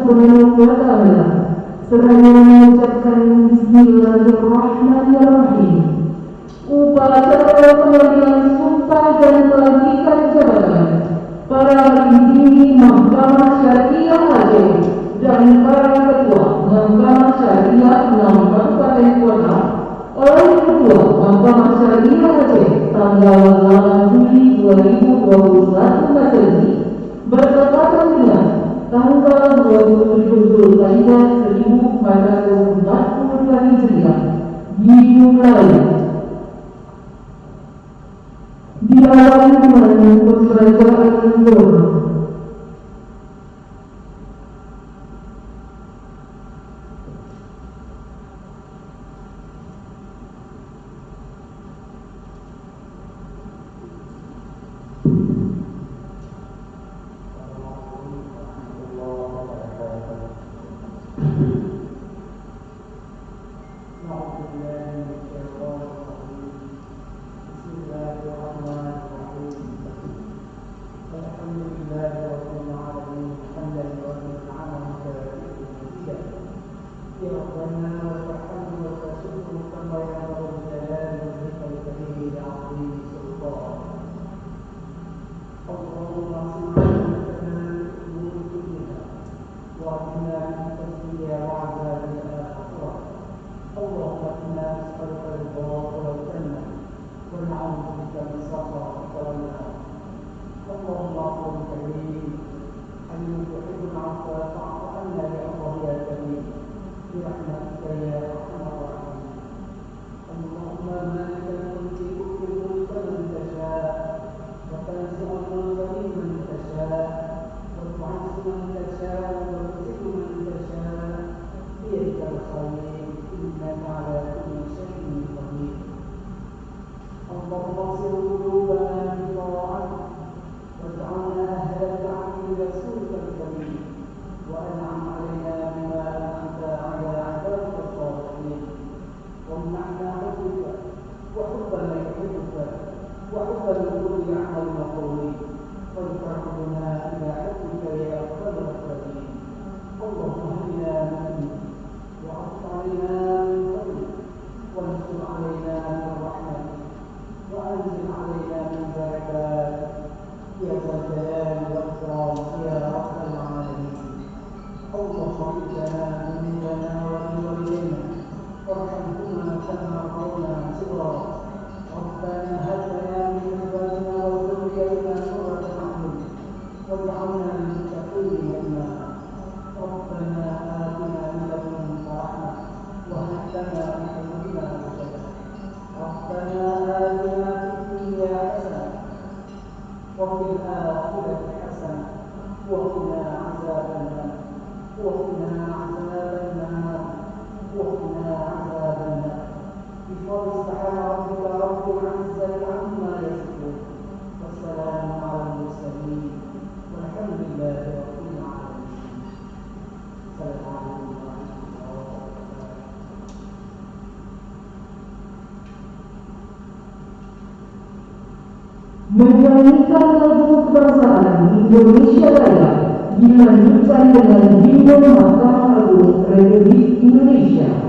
Subhanahu wa Ta'ala, seraya mengucapkan Bismillahirrahmanirrahim. Upacara pemberian sumpah dan pelantikan jabatan para hakim tinggi Mahkamah Syar'iyah Aceh dan para ketua Mahkamah Syar'iyah 6 Kabupaten Kota oleh Ketua Mahkamah Syar'iyah Aceh tanggal 8 Juli 2021 Masehi bertepatan dengan tanggal 27 Zulkaidah 1442 Hijriah dimulai. Diawali dengan pembacaan doa. Menyanyikan lagu kebangsaan Indonesia Raya dilanjutkan dengan himne Mahkamah Agung Republik Indonesia.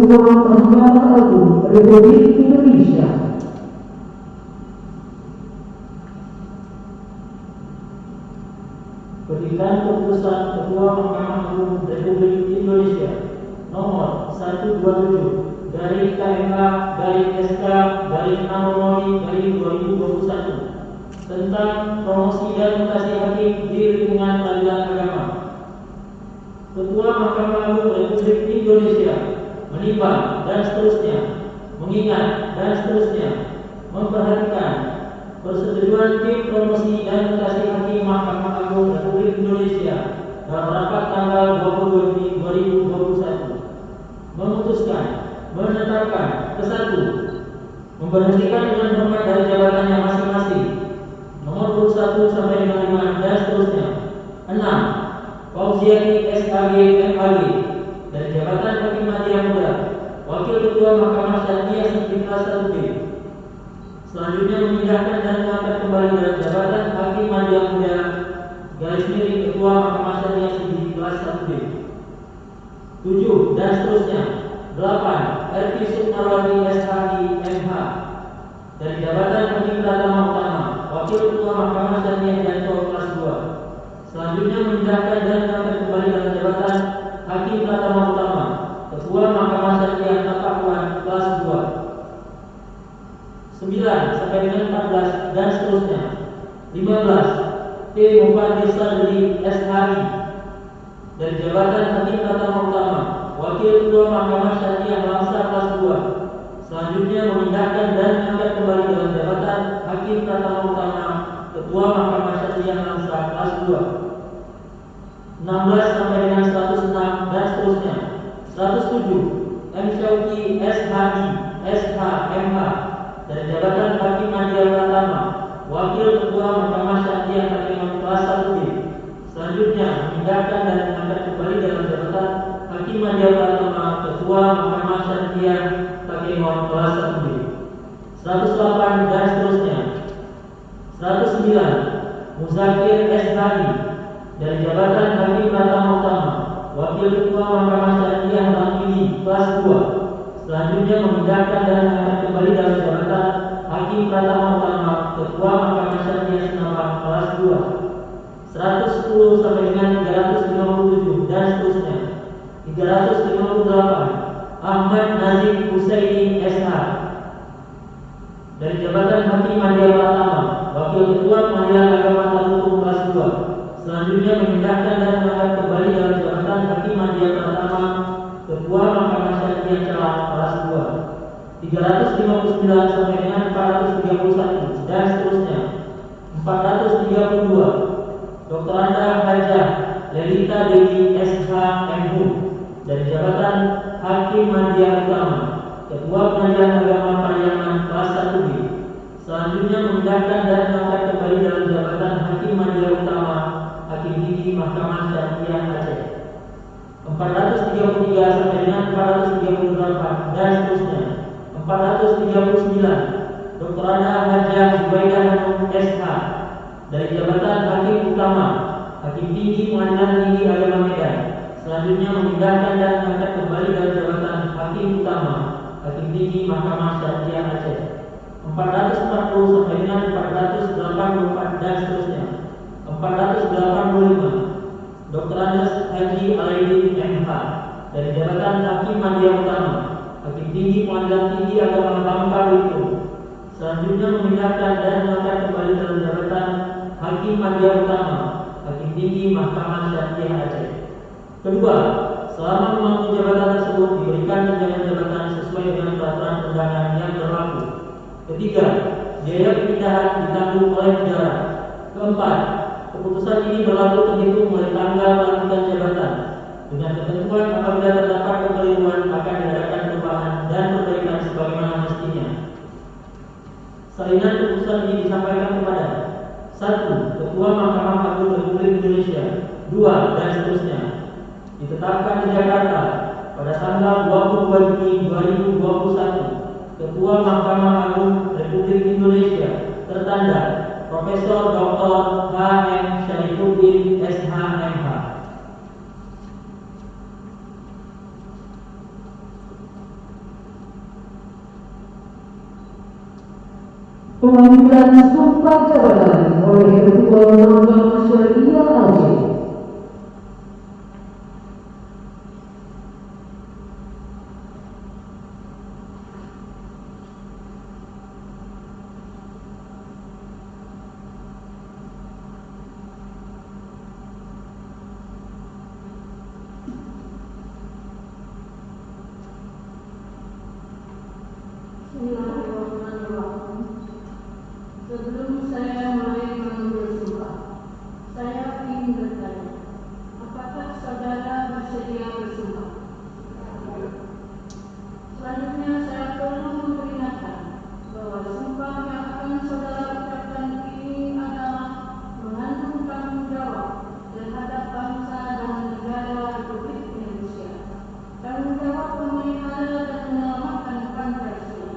Ketua Mahkamah Agung Republik Indonesia. Petikan keputusan Ketua Mahkamah Agung Republik Indonesia nomor 127 dari KMH dari SK dari Anomali dari 2021 tentang promosi dan mutasi hakim di lingkungan peradilan agama. Ketua Mahkamah Agung Republik Indonesia menimbang dan seterusnya, mengingat dan seterusnya, memperhatikan persetujuan tim promosi dan mutasi hakim Mahkamah Agung Republik Indonesia dalam rapat tanggal 22 Juni 2021 memutuskan menetapkan ke-1 memberhentikan dengan hormat dari jabatannya masing-masing nomor 21 sampai dengan 5 dan seterusnya. 6. Fauziati SAG MAG dari jabatan Hakim Madya Muda, Wakil Ketua Mahkamah Syar'iyah Sigli kelas 1B. Selanjutnya memindahkan dan mengangkat kembali dari jabatan Hakim Madya Muda garis miring Ketua Mahkamah Syar'iyah Sigli kelas 1B. 7 dan seterusnya. 8. RT Sukmarwati SHI MH dari jabatan Hakim Pratama Utama, Wakil Ketua Mahkamah Syar'iyah Janto kelas 2. Selanjutnya memindahkan dan mengangkat kembali dari jabatan Hakim Pratama Utama, Ketua Mahkamah Syar'iyah Tapaktuan kelas 2. 9 sampai dengan 14 dan seterusnya. 15. P. Mufaddil Sadri SHI dari jabatan Hakim Pratama Utama, Wakil Ketua Mahkamah Syar'iyah Langsa kelas 2. Selanjutnya memindahkan dan mengangkat kembali dalam jabatan Hakim Pratama Utama, Ketua Mahkamah Syar'iyah Langsa kelas 2. 16 sampai dengan 106 dan seterusnya. 107. M. Syauki SHI SHMH dari jabatan Hakim Madya Pratama, Wakil Ketua Mahkamah Syar'iyah Tekengon kelas 1B. Selanjutnya memindahkan dan mengangkat kembali dalam jabatan Hakim Madya Pratama, Ketua Mahkamah Syar'iyah Tekengon kelas 1B. 108 dan seterusnya. 109. Muzakir SHI dari jabatan Hakim Pratama Utama, Wakil Ketua Mahkamah Syar'iyah Tinggi kelas 2. Selanjutnya memindahkan dan mengangkat kembali dalam jabatan Hakim Pratama Utama, Ketua Mahkamah Syar'iyah Sinabang kelas 2. 110 sampai dengan 357 dan seterusnya. 358. Ahmad Nazim Husaini SH dari jabatan Hakim Madya Pratama, Wakil Ketua Pengadilan Agama Tertutup kelas 2. Selanjutnya memindahkan dan mengangkat kembali dalam jabatan Hakim Madya Pratama, Ketua Mahkamah Syar'iyah Calang kelas 2. 359 sampai dengan 431 dan seterusnya. 432. Dr. Anda Hajah Lelita Dewi SH MHU dari jabatan Hakim Madya Utama, Ketua Pengadilan Agama Pariaman kelas 1B. Selanjutnya memindahkan dan mengangkat kembali dalam jabatan Hakim Madya Utama, Hakim Tinggi Mahkamah Syar'iyah Aceh. 433 sampai dengan 438 dan seterusnya. 439. Dr. Anda Hajah Zubaidah Hanum SH dari jabatan Hakim Utama, Hakim Tinggi Pengadilan Tinggi Agama Medan. Selanjutnya memindahkan dan mengangkat kembali dalam jabatan Hakim Utama, Hakim Tinggi Mahkamah Syar'iyah Aceh. 440 sampai dengan 484 dan seterusnya. 485. Dr. Andes Haji Alaidin MH dari jabatan Hakim Madya Utama, Hakim Tinggi Pengadilan Tinggi Agama Bangka Belitung. Selanjutnya memindahkan dan mengangkat kembali dalam jabatan Hakim Madya Utama, Hakim Tinggi Mahkamah Syar'iyah Aceh. Kedua, selama memangku jabatan tersebut diberikan tunjangan jabatan sesuai dengan peraturan undangan yang berlaku. Ketiga, biaya pemindahan ditanggung oleh negara. Keempat, keputusan ini berlaku terhitung mulai tanggal pelantikan jabatan dengan ketentuan apabila terdapat kekeliruan akan diadakan perubahan dan perbaikan sebagaimana mestinya. Salinan keputusan ini disampaikan kepada 1. Ketua Mahkamah Agung Republik Indonesia. 2 dan seterusnya. Ditetapkan di Jakarta pada tanggal 22 Juni 2021. Ketua Mahkamah Agung Republik Indonesia tertanda Profesor Dr. H.M. Syarifuddin SHMH. Pengambilan sumpah jabatan oleh Ketua Lembaga Syar'iyah Aceh. Bismillahirrahmanirrahim. Sebelum saya mulai mengambil sumpah, saya ingin bertanya, apakah saudara bersedia bersumpah? Selanjutnya saya perlu memperingatkan bahwa sumpah yang akan saudara ucapkan ini adalah mengandung tanggung jawab terhadap bangsa dan negara Republik Indonesia, tanggung jawab memelihara dan menyelamatkan Pancasila,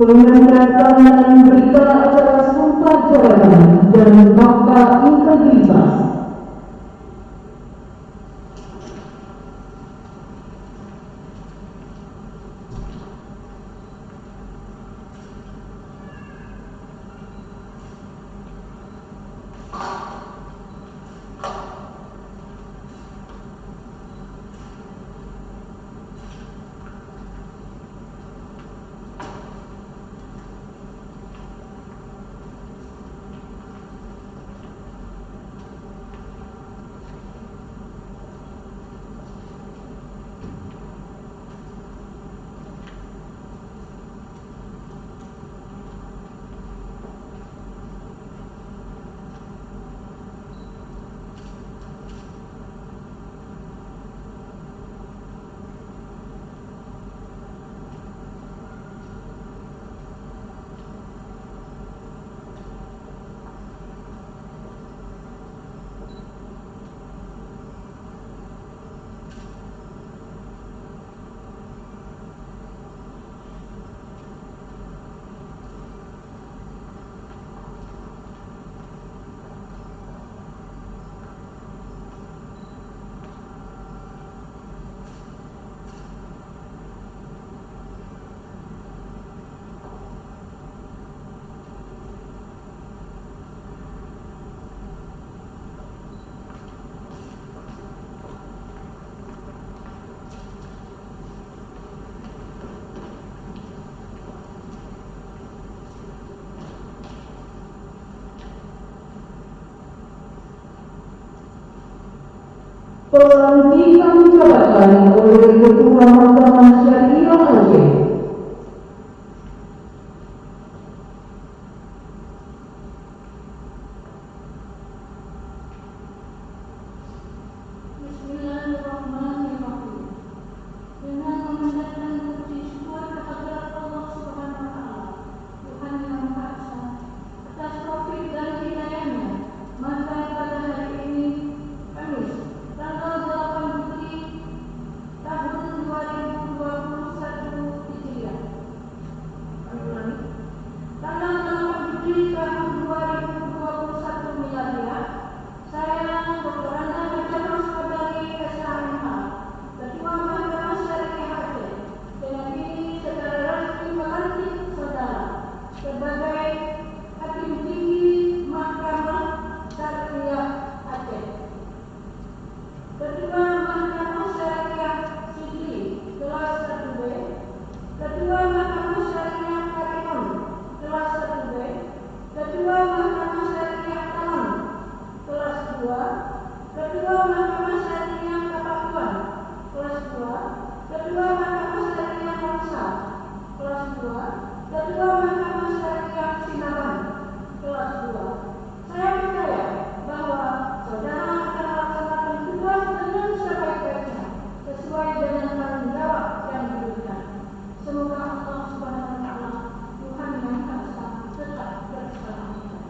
Penyelenggaraan dan berita acara sumpah jabatan dan fakta integritas. Pelantikan jabatan oleh Ketua Mahkamah Syar'iyah Aceh. Bismillahirrahmanirrahim. Dengan memanjatkan puji syukur kepada Allah Subhanahu wa Ta'ala, Tuhan yang Maha Esa, atas taufik dan hidayahnya, maka pada hari ini Kamis tanggal 8 Juli tahun 2021 Hijriah. Kami ulangi. Tanggal 8 Juli tahun 2021 Miladiah, saya Dr. Saudari SHMH, Ketua Mahkamah Syar'iyah Aceh, dengan ini secara resmi melantik saudara sebagai Hakim Tinggi Mahkamah Syar'iyah Aceh. Ketua Mahkamah Syar'iyah Sigli kelas 1B, Ketua Mahkamah Syar'iyah Tekengon kelas 1B, Ketua Mahkamah Syar'iyah Calang kelas 2, Ketua Mahkamah Syar'iyah Tapaktuan kelas 2, Ketua Mahkamah Syar'iyah Langsa kelas 2, Ketua Mahkamah Syar'iyah Sinabang kelas 2. Saya percaya bahwa saudara akan melaksanakan tugas dengan sebaik-baiknya sesuai dengan tanggung jawab yang diberikan. Semoga Allah Subhanahu wa Ta'ala, Tuhan yang Maha Esa, tetap bersama kita.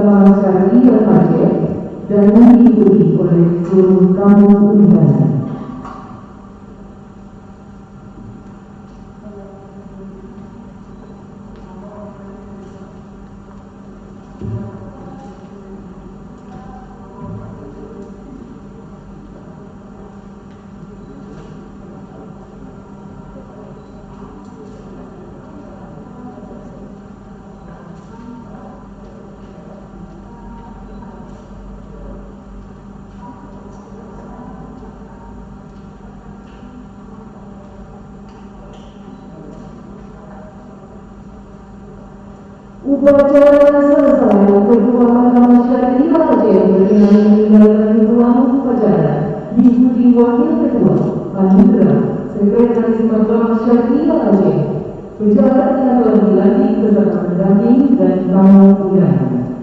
Mahkamah Syar'iyah Aceh dan diikuti oleh seluruh tamu undangan. Upacara selesai. Ketua Mahkamah Syar'iyah Aceh berkenan meninggalkan ruang upacara diikuti Wakil Ketua, Panitra, Sekretaris Mahkamah Syar'iyah Aceh, pejabat yang telah dilantik beserta pendamping dan tamu undangan.